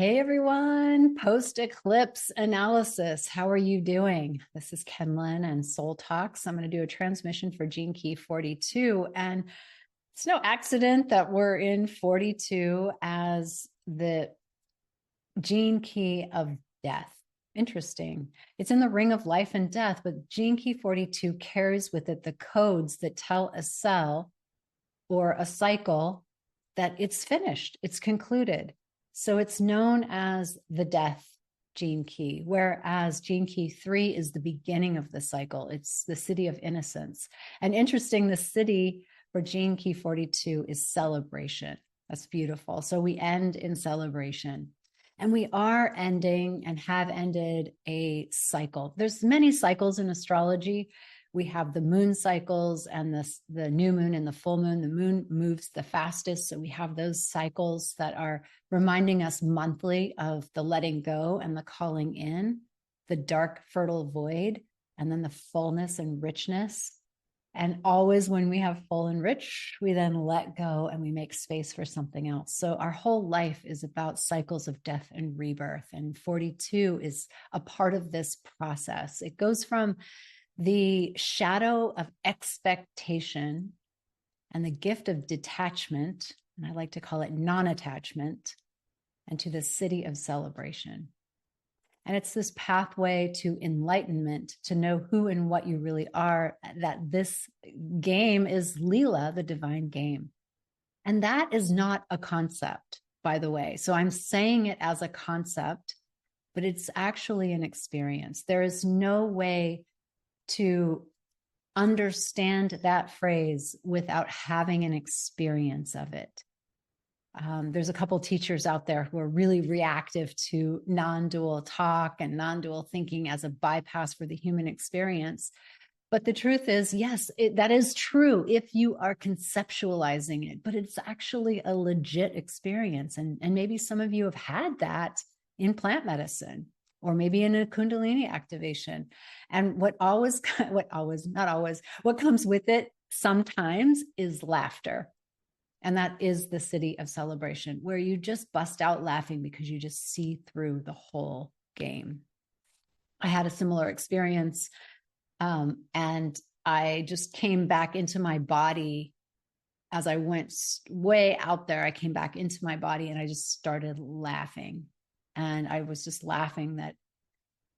Hey everyone, post-eclipse analysis. How are you doing? This is Kenlyn and Soul Talks. I'm going to do a transmission for Gene Key 42. And it's no accident that we're in 42 as the gene key of death. Interesting. It's in the ring of life and death, but Gene Key 42 carries with it the codes that tell a cell or a cycle that it's finished, it's concluded. So it's known as the death gene key, whereas gene key 3 is the beginning of the cycle. It's the city of innocence. And interesting, the city for gene key 42 is celebration. That's beautiful. So we end in celebration. And we are ending and have ended a cycle. There's many cycles in astrology. We have the moon cycles and the new moon and the full moon. The moon moves the fastest. So we have those cycles that are reminding us monthly of the letting go and the calling in, the dark, fertile void, and then the fullness and richness. And always when we have full and rich, we then let go and we make space for something else. So our whole life is about cycles of death and rebirth. And 42 is a part of this process. It goes from the shadow of expectation and the gift of detachment, and I like to call it non-attachment, and to the city of celebration. And it's this pathway to enlightenment, to know who and what you really are, that this game is Leela, the divine game. And that is not a concept, by the way. So I'm saying it as a concept, but it's actually an experience. There is no way to understand that phrase without having an experience of it. There's a couple teachers out there who are really reactive to non-dual talk and non-dual thinking as a bypass for the human experience. But the truth is, yes, that is true if you are conceptualizing it, but it's actually a legit experience. And maybe some of you have had that in plant medicine, or maybe in a Kundalini activation. And what comes with it sometimes is laughter. And that is the city of celebration, where you just bust out laughing because you just see through the whole game. I had a similar experience, and I just came back into my body as I went way out there. I came back into my body and I just started laughing. And I was just laughing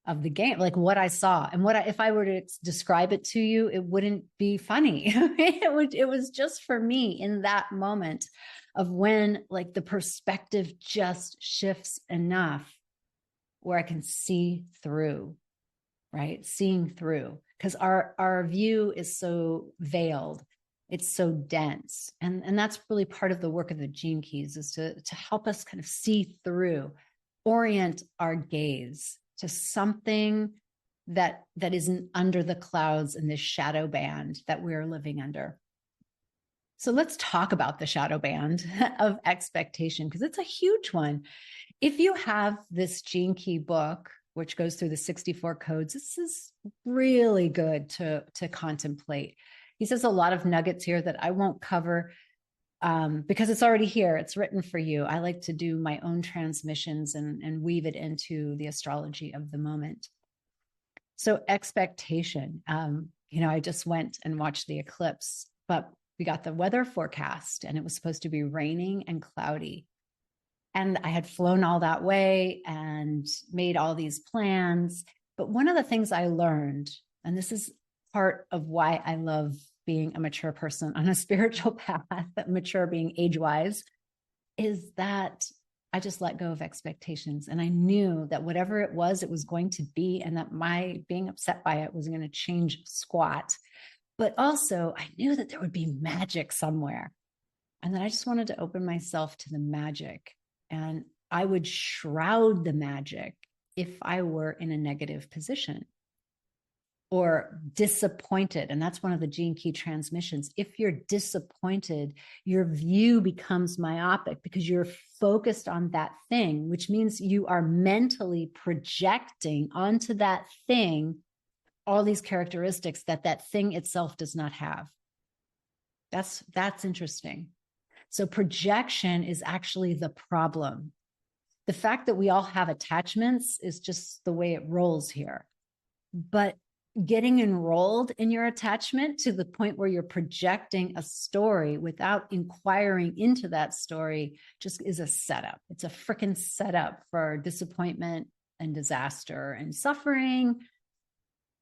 of the game, like what I saw and if I were to describe it to you, it wouldn't be funny. It was just for me in that moment of when like the perspective just shifts enough where I can see through, right? Seeing through, because our view is so veiled. It's so dense. And that's really part of the work of the gene keys, is to help us kind of see through, orient our gaze to something that isn't under the clouds in this shadow band that we're living under. So let's talk about the shadow band of expectation, because it's a huge one. If you have this gene key book, which goes through the 64 codes, this is really good to contemplate. He says a lot of nuggets here that I won't cover, because it's already here. It's written for you. I like to do my own transmissions and weave it into the astrology of the moment. So expectation, I just went and watched the eclipse, but we got the weather forecast and it was supposed to be raining and cloudy. And I had flown all that way and made all these plans. But one of the things I learned, and this is part of why I love being a mature person on a spiritual path, mature being age-wise, is that I just let go of expectations. And I knew that whatever it was going to be, and that my being upset by it wasn't going to change squat. But also I knew that there would be magic somewhere. And then I just wanted to open myself to the magic. And I would shroud the magic if I were in a negative position or disappointed. And that's one of the gene key transmissions. If you're disappointed, your view becomes myopic because you're focused on that thing, which means you are mentally projecting onto that thing all these characteristics that thing itself does not have. That's interesting. So projection is actually the problem. The fact that we all have attachments is just the way it rolls here. But getting enrolled in your attachment to the point where you're projecting a story without inquiring into that story just is a setup. It's a freaking setup for disappointment and disaster and suffering.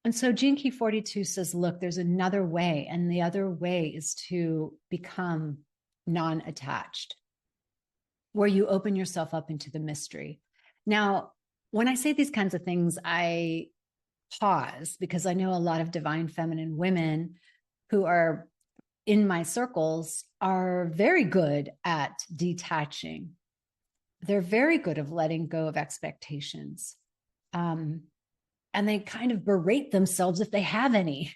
And so Gene Key 42 says, look, there's another way. And the other way is to become non-attached, where you open yourself up into the mystery. Now, when I say these kinds of things, I pause because I know a lot of divine feminine women who are in my circles are very good at detaching. They're very good at letting go of expectations. And they kind of berate themselves if they have any.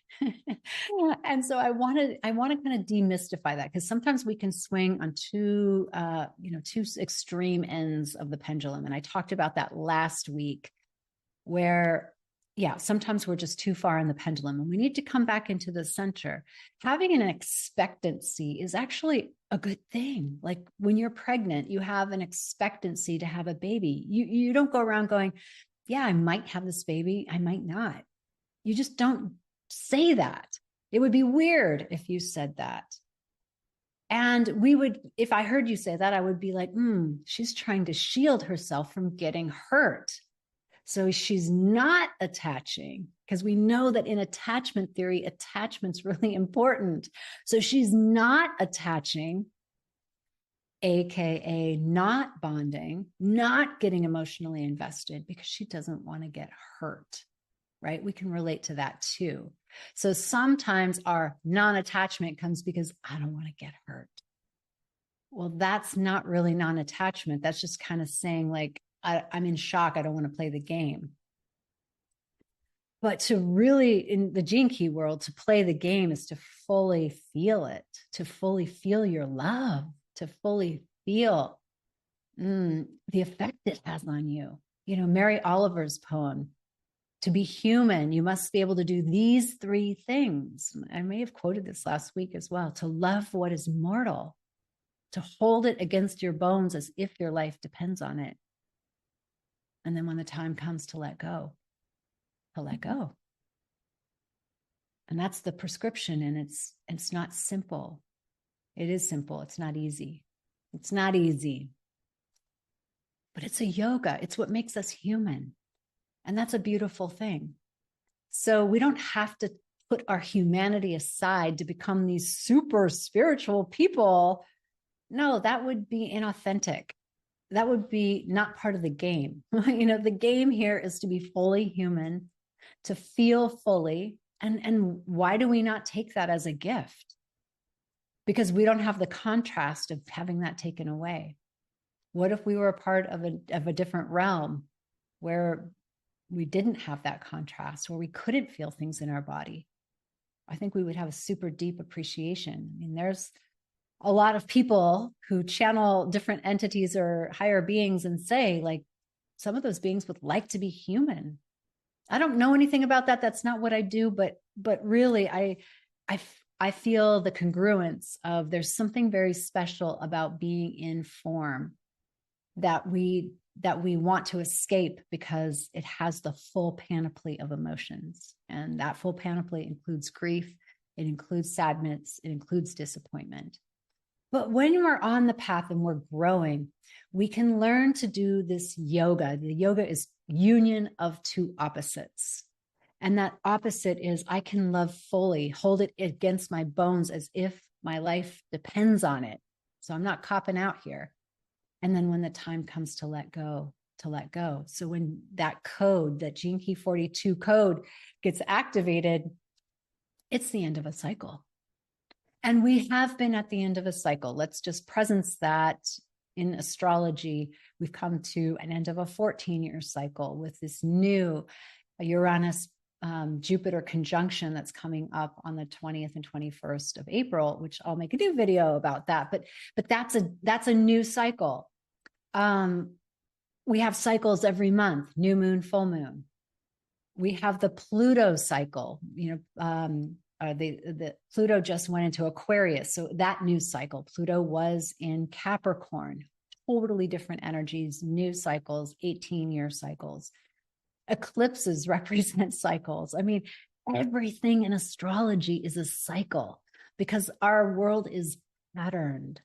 And so I want to kind of demystify that, because sometimes we can swing on two extreme ends of the pendulum. And I talked about that last week, where sometimes we're just too far in the pendulum and we need to come back into the center. Having an expectancy is actually a good thing. Like when you're pregnant, you have an expectancy to have a baby. You don't go around going, yeah, I might have this baby, I might not. You just don't say that. It would be weird if you said that. And if I heard you say that, I would be like, she's trying to shield herself from getting hurt. So she's not attaching, because we know that in attachment theory, attachment's really important. So she's not attaching, AKA not bonding, not getting emotionally invested because she doesn't want to get hurt, right? We can relate to that too. So sometimes our non-attachment comes because I don't want to get hurt. Well, that's not really non-attachment. That's just kind of saying like, I'm in shock. I don't want to play the game. But to really, in the Gene Key world, to play the game is to fully feel it, to fully feel your love, to fully feel the effect it has on you. You know, Mary Oliver's poem, to be human, you must be able to do these three things. I may have quoted this last week as well. To love what is mortal, to hold it against your bones as if your life depends on it. And then when the time comes to let go, to let go. And that's the prescription. And it's not simple. It is simple. It's not easy. It's not easy. But it's a yoga. It's what makes us human. And that's a beautiful thing. So we don't have to put our humanity aside to become these super spiritual people. No, that would be inauthentic. That would be not part of the game. You know, the game here is to be fully human, to feel fully. And why do we not take that as a gift? Because we don't have the contrast of having that taken away. What if we were a part of a different realm where we didn't have that contrast, where we couldn't feel things in our body? I think we would have a super deep appreciation. I mean, there's a lot of people who channel different entities or higher beings and say, like, some of those beings would like to be human. I don't know anything about that. That's not what I do, but really, I feel the congruence of there's something very special about being in form that we want to escape because it has the full panoply of emotions. And that full panoply includes grief, it includes sadness, it includes disappointment. But when we're on the path and we're growing, we can learn to do this yoga. The yoga is union of two opposites. And that opposite is I can love fully, hold it against my bones as if my life depends on it. So I'm not copping out here. And then when the time comes to let go, to let go. So when that code, that Gene Key 42 code gets activated, it's the end of a cycle. And we have been at the end of a cycle. Let's just presence that in astrology. We've come to an end of a 14-year cycle with this new Uranus Jupiter conjunction that's coming up on the 20th and 21st of April, which I'll make a new video about that. But that's a new cycle. We have cycles every month, new moon, full moon. We have the Pluto cycle, the Pluto just went into Aquarius. So that new cycle, Pluto was in Capricorn. totally different energies, new cycles, 18-year cycles. Eclipses represent cycles. I mean, everything in astrology is a cycle because our world is patterned.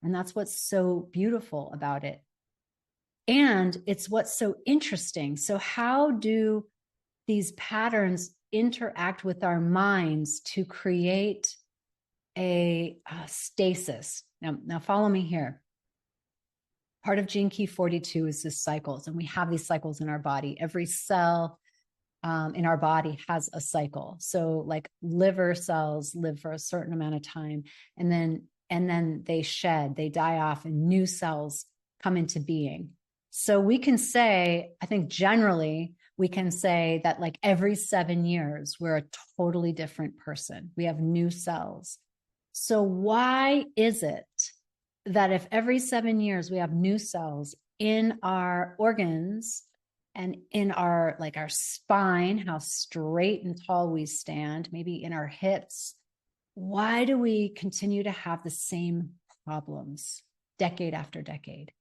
And that's what's so beautiful about it. And it's what's so interesting. So, how do these patterns interact with our minds to create a stasis? Now, follow me here. Part of Gene Key 42 is this cycles, and we have these cycles in our body. Every cell in our body has a cycle. So, like liver cells live for a certain amount of time, and then they shed, they die off, and new cells come into being. So we can say, I think generally we can say that like every 7 years, we're a totally different person. We have new cells. So why is it that if every 7 years we have new cells in our organs and in our like our spine, how straight and tall we stand, maybe in our hips, why do we continue to have the same problems decade after decade?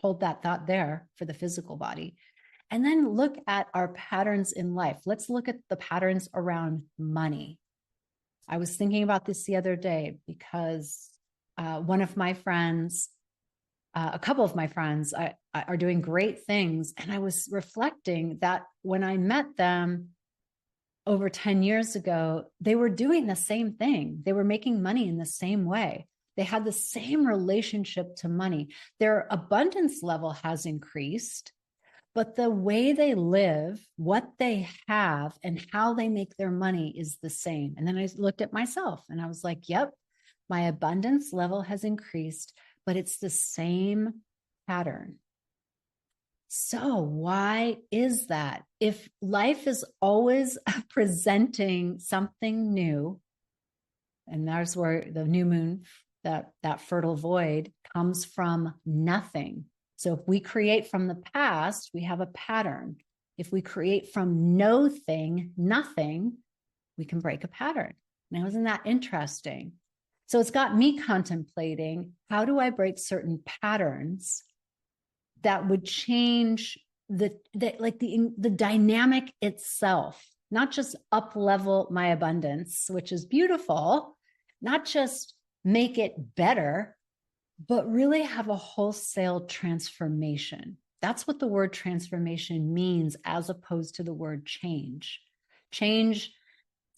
Hold that thought there for the physical body. And then look at our patterns in life. Let's look at the patterns around money. I was thinking about this the other day because one of my friends, a couple of my friends are doing great things. And I was reflecting that when I met them over 10 years ago, they were doing the same thing. They were making money in the same way. They had the same relationship to money. Their abundance level has increased, but the way they live, what they have, and how they make their money is the same. And then I looked at myself and I was like, yep, my abundance level has increased, but it's the same pattern. So why is that? If life is always presenting something new, and that's where the new moon, that fertile void comes from nothing. So if we create from the past, we have a pattern. If we create from no thing, nothing, we can break a pattern. Now, isn't that interesting? So it's got me contemplating, how do I break certain patterns that would change the dynamic itself, not just up level my abundance, which is beautiful, not just make it better, but really have a wholesale transformation. That's what the word transformation means, as opposed to the word change. Change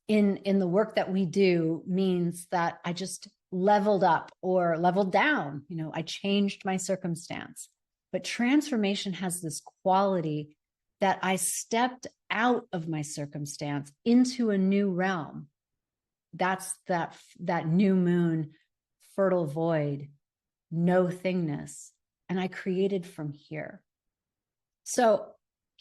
in the work that we do means that I just leveled up or leveled down. You know, I changed my circumstance. But transformation has this quality that I stepped out of my circumstance into a new realm. That's that new moon, fertile void, no thingness. And I created from here. So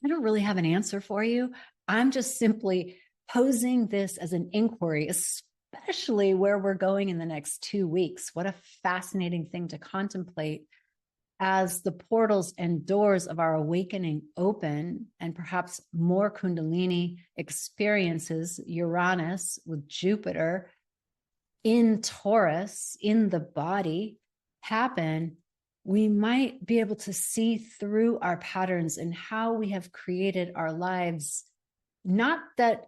I don't really have an answer for you. I'm just simply posing this as an inquiry, especially where we're going in the next 2 weeks. What a fascinating thing to contemplate as the portals and doors of our awakening open, and perhaps more Kundalini experiences, Uranus with Jupiter in Taurus, in the body, happen, we might be able to see through our patterns and how we have created our lives. Not that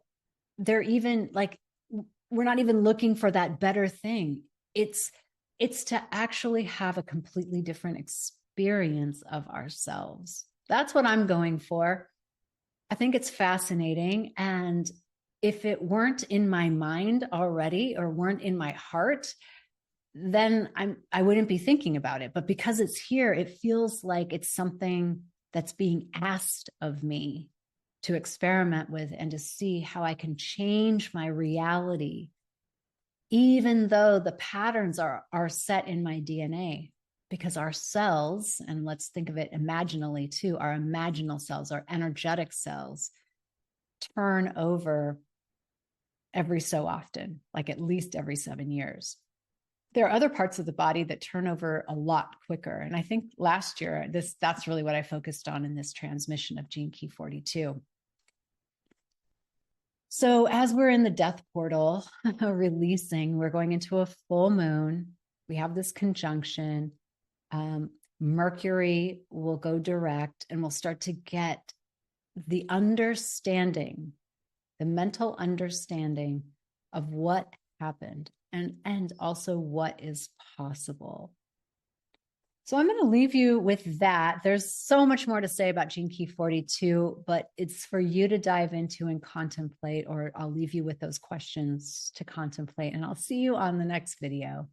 they're even like, we're not even looking for that better thing. It's to actually have a completely different experience of ourselves. That's what I'm going for. I think it's fascinating. And if it weren't in my mind already or weren't in my heart, then I wouldn't be thinking about it. But because it's here, it feels like it's something that's being asked of me to experiment with and to see how I can change my reality, even though the patterns are set in my DNA. Because our cells, and let's think of it imaginally too, our imaginal cells, our energetic cells, turn over every so often, like at least every 7 years. There are other parts of the body that turn over a lot quicker. And I think last year, that's really what I focused on in this transmission of Gene Key 42. So as we're in the death portal, releasing, we're going into a full moon. We have this conjunction. Mercury will go direct, and we'll start to get the understanding, the mental understanding of what happened, and also what is possible. So I'm going to leave you with that. There's so much more to say about Gene Key 42, but it's for you to dive into and contemplate, or I'll leave you with those questions to contemplate, and I'll see you on the next video.